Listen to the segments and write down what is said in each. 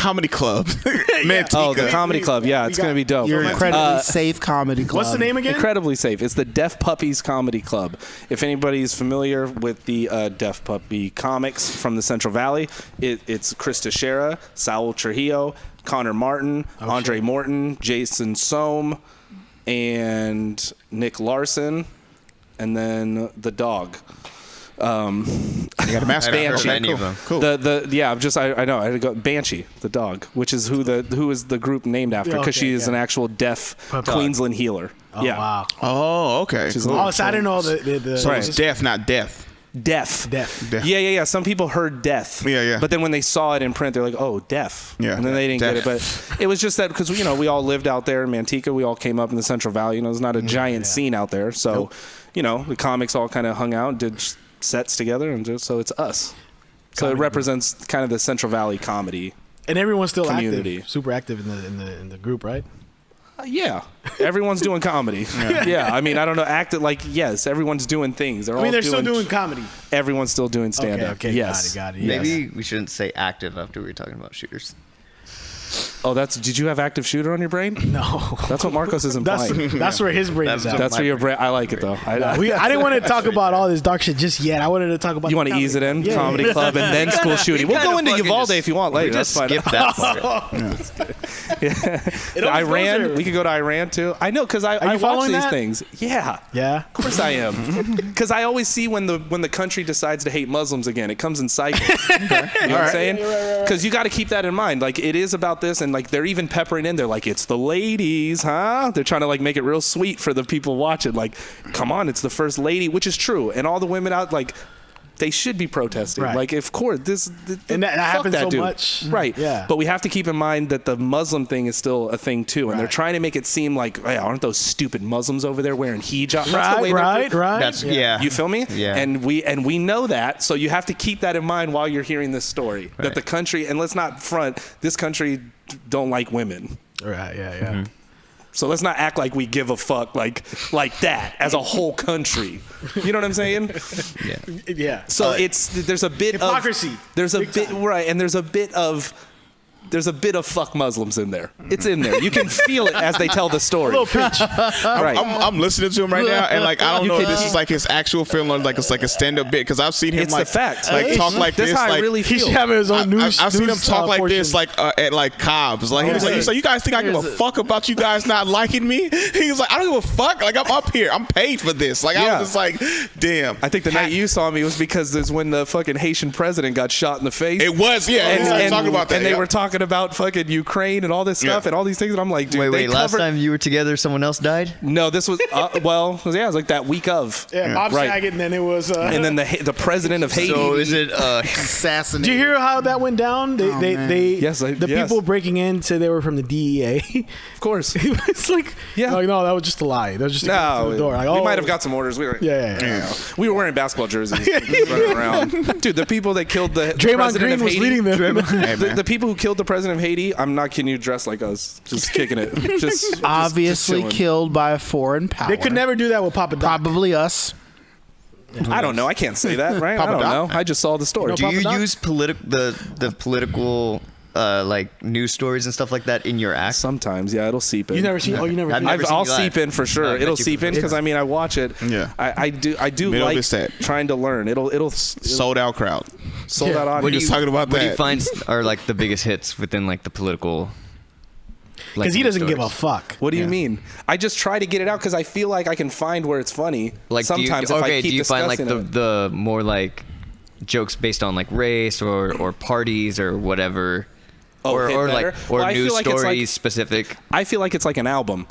comedy club. Oh, the comedy club. Yeah, it's going to be dope. Your incredibly safe comedy club. What's the name again? Incredibly safe. It's the Deaf Puppies Comedy Club. If anybody's familiar with the Deaf Puppy comics from the Central Valley, it's Chris Teixeira, Saul Trujillo, Connor Martin, Andre Morton, Jason Sohm, and Nick Larson, and then the dog. You got a mascot. Banshee. Cool. I know. I had to go Banshee, the dog, which is who is the group named after, because she is an actual deaf Queensland healer. Oh, wow. Oh, okay. She's cool. Oh, so I didn't know the So it's deaf, not death. Deaf. Deaf. Yeah. Some people heard death. Yeah. But then when they saw it in print, they're like, oh, deaf. Yeah. And then they didn't get it. But it was just that because, we all lived out there in Manteca. We all came up in the Central Valley. It's not a giant scene out there. So, the comics all kind of hung out, did sets together, and so it's us. So it represents kind of the Central Valley comedy. And everyone's still community. active, super active in the group, right? Yeah, everyone's doing comedy. Yeah, I mean, I don't know. Yes, everyone's doing things. They're still doing comedy. Everyone's still doing stand-up. Okay, yes. got it. Maybe we shouldn't say active after we were talking about shooters. Oh, did you have active shooter on your brain? No. That's what Marcos is implying. That's where his brain is at. That's where your brain. I like it though. I didn't want to talk about all this dark shit just yet. I wanted to talk about. You want to ease it in? Yeah. Comedy club and then school shooting. We'll go into Uvalde if you want later. Just That's fine. skip that part. Iran. We could go to Iran too. I know because I watch these things. Yeah. Yeah. Of course I am. Because I always see when the country decides to hate Muslims again. It comes in cycles. You know what I'm saying? Because you got to keep that in mind. Like it is about this, and like they're even peppering in. They're like, it's the ladies, huh? They're trying to like make it real sweet for the people watching. Like, come on, it's the first lady, which is true. And all the women out, like, they should be protesting. Right. Like, of course, and that happens so dude. much. Right. Yeah. But we have to keep in mind that the Muslim thing is still a thing too, and they're trying to make it seem like, hey, aren't those stupid Muslims over there wearing hijab? That's the way right. That's You feel me? Yeah. And we know that, so you have to keep that in mind while you're hearing this story. That the country, and let's not front, this country don't like women. Right. Yeah. Mm-hmm. So let's not act like we give a fuck like that as a whole country. You know what I'm saying? Yeah. So there's a bit hypocrisy. of there's a bit right, and there's a bit of fuck Muslims in there. It's in there. You can feel it as they tell the story. A little pinch. Right. I'm listening to him right now, and like I don't know if this is like his actual film or like it's like a stand-up bit, because I've seen him It's like the fact. like talk like That's this. how I like, really He feel. should have his own news. I've seen him talk like portion. this, like at like Cobb's. Like he was like, so you guys think I give a fuck about you guys not liking me? He was like, I don't give a fuck. Like I'm up here, I'm paid for this. Like I was just like, damn. I think the night you saw me was because there's when the fucking Haitian president got shot in the face. It was, yeah. And talking about that, and they were talking about fucking Ukraine and all this stuff and all these things. And I'm like, dude, Wait, last time you were together, someone else died? No, this was it was like that week of. Yeah, Bob Saget, and then it was. And then the president of Haiti. So is it assassinated? Did you hear how that went down? The people breaking in said they were from the DEA. Of course. It's like, like, no, that was just a lie. That was just to get to the door. Like, we might have got some orders. We were, yeah. We were wearing basketball jerseys, running around. Dude, the people that killed the Draymond president Green of was Haiti, leading them. the people who killed the president of Haiti, I'm not kidding you, dressed like us, just kicking it, just obviously just killed by a foreign power. They could never do that with Papa Doc. Probably us. I don't know. I can't say that, right? I don't know. I just saw the story. Do you use the political like news stories and stuff like that in your act? Sometimes, yeah, it'll seep in. You never see? Oh, you never. I'll seep in for sure. It'll seep in because I mean I watch it. Yeah. I do Middle like set. trying to learn. It'll sold out crowd. Sold out audience. We're just talking about What do you that. find are like the biggest hits within like the political? Because he doesn't give a fuck. What do you mean? I just try to get it out because I feel like I can find where it's funny. Like sometimes do you, if I keep do you find like discussing the more like jokes based on like race or parties or whatever, or news stories specific? I feel like it's like an album.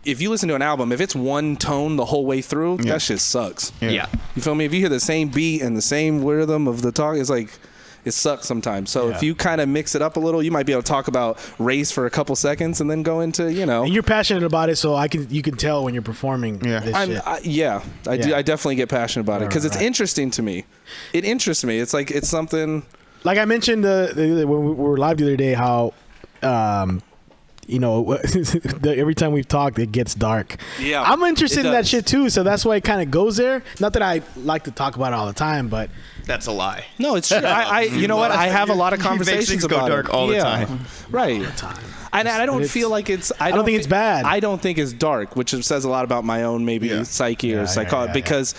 If you listen to an album, if it's one tone the whole way through, that shit sucks. Yeah. You feel me? If you hear the same beat and the same rhythm of the talk, it's like it sucks sometimes. So if you kind of mix it up a little, you might be able to talk about race for a couple seconds and then go into, And you're passionate about it, so you can tell when you're performing this shit. I definitely get passionate about it because it's interesting to me. It interests me. It's like it's something. Like I mentioned when we were live the other day, how every time we've talked, it gets dark. Yeah, I'm interested in that shit too, so that's why it kind of goes there. Not that I like to talk about it all the time, but that's a lie. No, it's true. You know what? I have a lot of conversations about dark all the time. Right. All the time. And I don't feel like it's. I don't think it's bad. I don't think it's dark, which says a lot about my own psyche or psychology because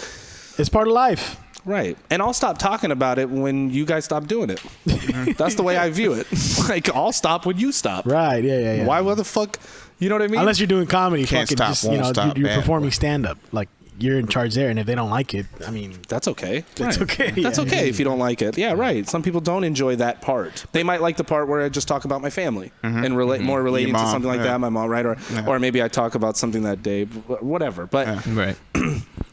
it's part of life. Right. And I'll stop talking about it when you guys stop doing it. That's the way I view it. Like, I'll stop when you stop. Right. Yeah. Why the fuck? You know what I mean? Unless you're doing comedy, Can't fucking stop, just, won't stop, you're bad performing boy. stand-up. Like, you're in charge there, and if they don't like it, I mean... That's okay. It's okay. That's okay if you don't like it. Yeah, right. Some people don't enjoy that part. They might like the part where I just talk about my family and more relating to something like that, my mom, right? Or maybe I talk about something that day, whatever. But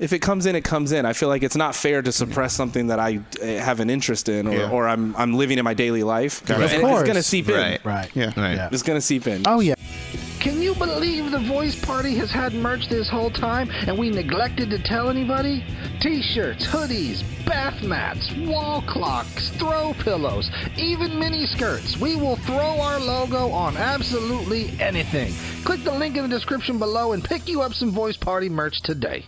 if it comes in, it comes in. I feel like it's not fair to suppress something that I have an interest in or I'm living in my daily life. Of course. It's going to seep in. Right. Yeah. It's going to seep in. Oh, yeah. Can you believe the Voice Party has had merch this whole time and we neglected to tell anybody? T-shirts, hoodies, bath mats, wall clocks, throw pillows, even mini skirts. We will throw our logo on absolutely anything. Click the link in the description below and pick you up some Voice Party merch today.